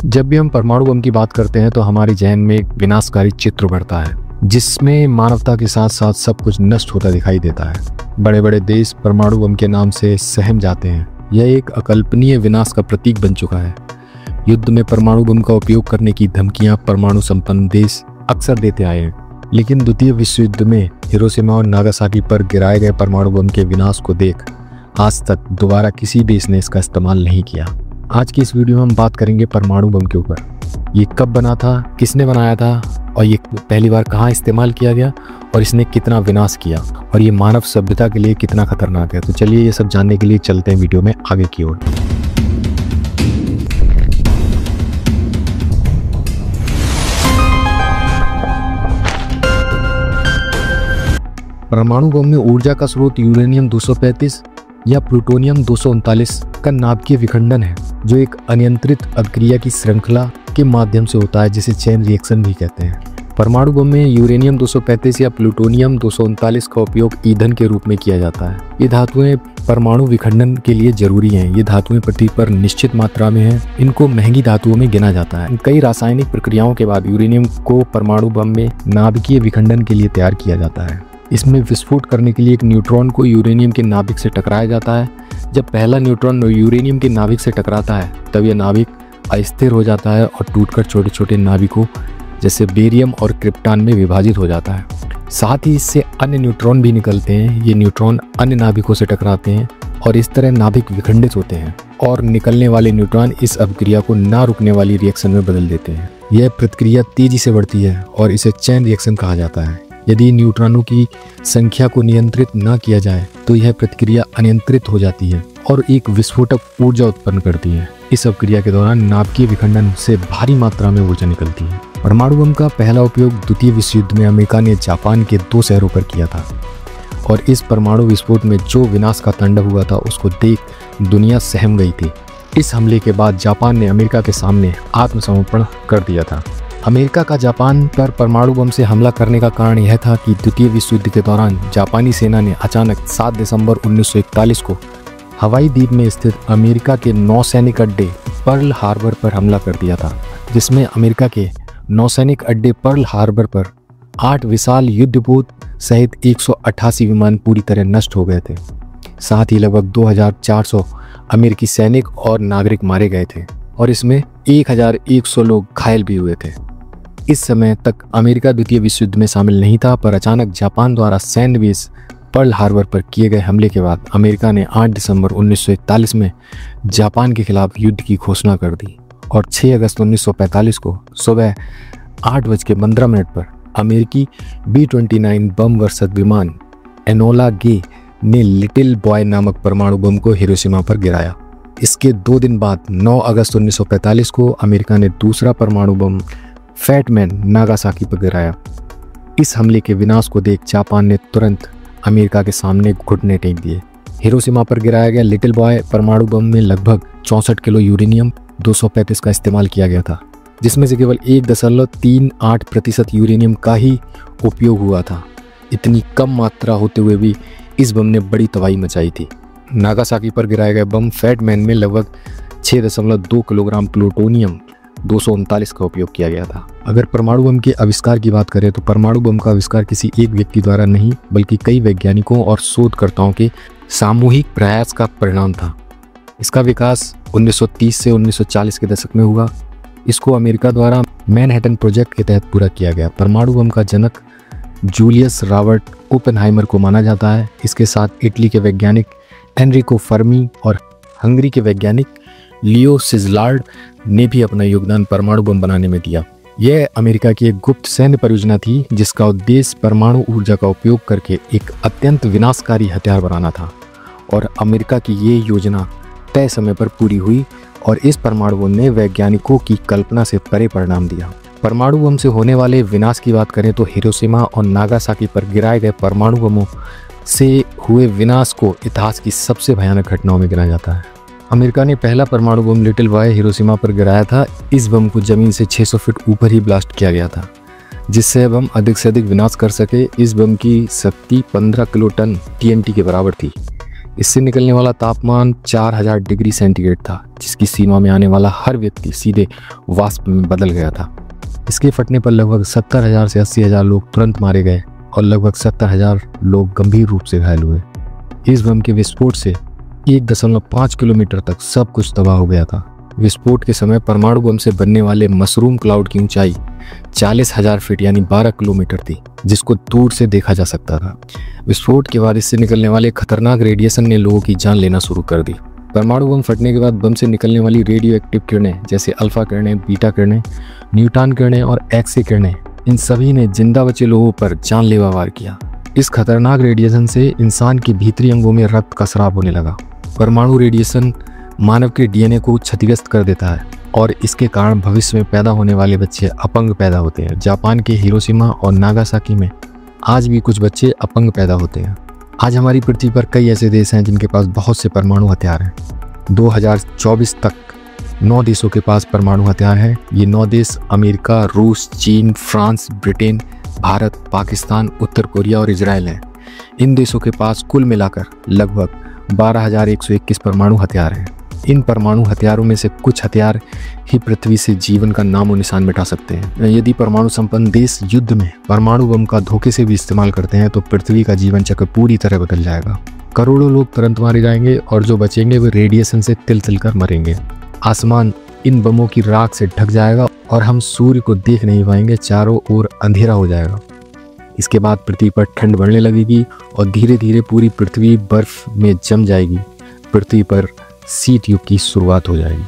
जब भी हम परमाणु बम की बात करते हैं तो हमारे जहन में एक विनाशकारी चित्र उभरता है जिसमें मानवता के साथ साथ सब कुछ नष्ट होता दिखाई देता है। बड़े बड़े देश परमाणु बम के नाम से सहम जाते हैं। यह एक अकल्पनीय विनाश का प्रतीक बन चुका है। युद्ध में परमाणु बम का उपयोग करने की धमकियां परमाणु संपन्न देश अक्सर देते आए हैं, लेकिन द्वितीय विश्व युद्ध में हिरोशिमा और नागासाकी पर गिराए गए परमाणु बम के विनाश को देख आज तक दोबारा किसी देश ने इसका इस्तेमाल नहीं किया। आज की इस वीडियो में हम बात करेंगे परमाणु बम के ऊपर। ये कब बना था, किसने बनाया था और ये पहली बार कहाँ इस्तेमाल किया गया और इसने कितना विनाश किया और ये मानव सभ्यता के लिए कितना खतरनाक है। तो चलिए ये सब जानने के लिए चलते हैं वीडियो में आगे की ओर। परमाणु बम में ऊर्जा का स्रोत यूरेनियम 235 या प्लूटोनियम 239 का नाभिकीय विखंडन है, जो एक अनियंत्रित अभिक्रिया की श्रृंखला के माध्यम से होता है, जिसे चेन रिएक्शन भी कहते हैं। परमाणु बम में यूरेनियम 235 या प्लूटोनियम 239 का उपयोग ईंधन के रूप में किया जाता है। ये धातुएं परमाणु विखंडन के लिए जरूरी हैं। ये धातुएं पृथ्वी पर निश्चित मात्रा में हैं। इनको महंगी धातुओं में गिना जाता है। कई रासायनिक प्रक्रियाओं के बाद यूरेनियम को परमाणु बम में नाभिकीय विखंडन के लिए तैयार किया जाता है। इसमें विस्फोट करने के लिए एक न्यूट्रॉन को यूरेनियम के नाभिक से टकराया जाता है। जब पहला न्यूट्रॉन यूरेनियम के नाभिक से टकराता है तब यह नाभिक अस्थिर हो जाता है और टूटकर छोटे छोटे नाभिकों जैसे बेरियम और क्रिप्टॉन में विभाजित हो जाता है। साथ ही इससे अन्य न्यूट्रॉन भी निकलते हैं। ये न्यूट्रॉन अन्य नाभिकों से टकराते हैं और इस तरह नाभिक विखंडित होते हैं और निकलने वाले न्यूट्रॉन इस अभिक्रिया को ना रुकने वाली रिएक्शन में बदल देते हैं। यह प्रतिक्रिया तेजी से बढ़ती है और इसे चेन रिएक्शन कहा जाता है। यदि न्यूट्रॉनों की संख्या को नियंत्रित न किया जाए तो यह प्रतिक्रिया अनियंत्रित हो जाती है और एक विस्फोटक ऊर्जा उत्पन्न करती है। इस अभिक्रिया के दौरान नाभिकीय विखंडन से भारी मात्रा में ऊर्जा निकलती है। परमाणु बम का पहला उपयोग द्वितीय विश्व युद्ध में अमेरिका ने जापान के 2 शहरों पर किया था और इस परमाणु विस्फोट में जो विनाश का तांडव हुआ था उसको देख दुनिया सहम गई थी। इस हमले के बाद जापान ने अमेरिका के सामने आत्मसमर्पण कर दिया था। अमेरिका का जापान पर परमाणु बम से हमला करने का कारण यह था कि द्वितीय विश्व युद्ध के दौरान जापानी सेना ने अचानक 7 दिसंबर 1941 को हवाई द्वीप में स्थित अमेरिका के नौसैनिक अड्डे पर्ल हार्बर पर हमला कर दिया था, जिसमें अमेरिका के नौसैनिक अड्डे पर्ल हार्बर पर 8 विशाल युद्धपोत सहित 188 विमान पूरी तरह नष्ट हो गए थे। साथ ही लगभग 2400 अमेरिकी सैनिक और नागरिक मारे गए थे और इसमें 1100 लोग घायल भी हुए थे। इस समय तक अमेरिका द्वितीय विश्व युद्ध में शामिल नहीं था, पर अचानक जापान द्वारा सैन्य बेस पर्ल हार्बर पर किए गए हमले के बाद अमेरिका ने 8 दिसंबर 1941 में जापान के खिलाफ युद्ध की घोषणा कर दी और 6 अगस्त 1945 को सुबह 8:15 पर अमेरिकी B-29 बम वर्षक विमान एनोला गे ने लिटिल बॉय नामक परमाणु बम को हिरोशिमा पर गिराया। इसके 2 दिन बाद 9 अगस्त 1945 को अमेरिका ने दूसरा परमाणु बम फैट मैन नागासाकी पर गिराया। इस हमले के विनाश को देख जापान ने तुरंत अमेरिका के सामने घुटने टेक दिए। हिरोशिमा पर गिराया गया लिटिल बॉय परमाणु बम में लगभग 64 किलो यूरेनियम 235 का इस्तेमाल किया गया था, जिसमें से केवल 1.38% यूरेनियम का ही उपयोग हुआ था। इतनी कम मात्रा होते हुए भी इस बम ने बड़ी तबाही मचाई थी। नागासाकी पर गिराए गए बम फैट मैन में लगभग 6.2 किलोग्राम प्लूटोनियम 239 का उपयोग किया गया था। अगर परमाणु बम के आविष्कार की बात करें तो परमाणु बम का आविष्कार किसी एक व्यक्ति द्वारा नहीं बल्कि कई वैज्ञानिकों और शोधकर्ताओं के सामूहिक प्रयास का परिणाम था। इसका विकास 1930 से 1940 के दशक में हुआ। इसको अमेरिका द्वारा मैनहट्टन प्रोजेक्ट के तहत पूरा किया गया। परमाणु बम का जनक जूलियस रॉबर्ट ओपेनहाइमर को माना जाता है। इसके साथ इटली के वैज्ञानिक एनरिको फर्मी और हंगरी के वैज्ञानिक लियो सिजलार्ड ने भी अपना योगदान परमाणु बम बनाने में दिया। यह अमेरिका की एक गुप्त सैन्य परियोजना थी जिसका उद्देश्य परमाणु ऊर्जा का उपयोग करके एक अत्यंत विनाशकारी हथियार बनाना था और अमेरिका की ये योजना तय समय पर पूरी हुई और इस परमाणु बम ने वैज्ञानिकों की कल्पना से परे परिणाम दिया। परमाणु बम से होने वाले विनाश की बात करें तो हिरोशिमा और नागासाकी पर गिराए गए परमाणु बमों से हुए विनाश को इतिहास की सबसे भयानक घटनाओं में गिना जाता है। अमेरिका ने पहला परमाणु बम लिटिल बॉय हिरोशिमा पर गिराया था। इस बम को जमीन से 600 फीट ऊपर ही ब्लास्ट किया गया था, जिससे बम अधिक से अधिक विनाश कर सके। इस बम की शक्ति 15 किलो टन TNT के बराबर थी। इससे निकलने वाला तापमान 4000 डिग्री सेंटीग्रेड था, जिसकी सीमा में आने वाला हर व्यक्ति सीधे वाष्प में बदल गया था। इसके फटने पर लगभग 70,000 से 80,000 लोग तुरंत मारे गए और लगभग 70,000 लोग गंभीर रूप से घायल हुए। इस बम के विस्फोट से 1.5 किलोमीटर तक सब कुछ तबाह हो गया था। विस्फोट के समय परमाणु बम से बनने वाले मशरूम क्लाउड की ऊंचाई 40,000 फीट यानी 12 किलोमीटर थी, जिसको दूर से देखा जा सकता था। विस्फोट के बाद इससे निकलने वाले खतरनाक रेडिएशन ने लोगों की जान लेना शुरू कर दी। परमाणु बम फटने के बाद बम से निकलने वाली रेडियो एक्टिव किरणें जैसे अल्फा किरणें, बीटा किरणें, न्यूट्रॉन किरणें और एक्स किरणें, इन सभी ने जिंदा बचे लोगों पर जानलेवा वार किया। इस खतरनाक रेडिएशन से इंसान के भीतरी अंगों में रक्त का स्राव होने लगा। परमाणु रेडिएशन मानव के डीएनए को क्षतिग्रस्त कर देता है और इसके कारण भविष्य में पैदा होने वाले बच्चे अपंग पैदा होते हैं। जापान के हिरोशिमा और नागासाकी में आज भी कुछ बच्चे अपंग पैदा होते हैं। आज हमारी पृथ्वी पर कई ऐसे देश हैं जिनके पास बहुत से परमाणु हथियार हैं। 2024 तक 9 देशों के पास परमाणु हथियार हैं। ये 9 देश अमेरिका, रूस, चीन, फ्रांस, ब्रिटेन, भारत, पाकिस्तान, उत्तर कोरिया और इजराइल हैं। इन देशों के पास कुल मिलाकर लगभग 12,121 परमाणु हथियार हैं। इन परमाणु हथियारों में से कुछ हथियार ही पृथ्वी से जीवन का नामो निशान मिटा सकते हैं। यदि परमाणु संपन्न देश युद्ध में परमाणु बम का धोखे से भी इस्तेमाल करते हैं तो पृथ्वी का जीवन चक्र पूरी तरह बदल जाएगा। करोड़ों लोग तुरंत मारे जाएंगे और जो बचेंगे वे रेडिएशन से तिल तिल कर मरेंगे। आसमान इन बमों की राख से ढक जाएगा और हम सूर्य को देख नहीं पाएंगे। चारों ओर अंधेरा हो जाएगा। इसके बाद पृथ्वी पर ठंड बढ़ने लगेगी और धीरे धीरे पूरी पृथ्वी बर्फ में जम जाएगी। पृथ्वी पर शीत युग की शुरुआत हो जाएगी।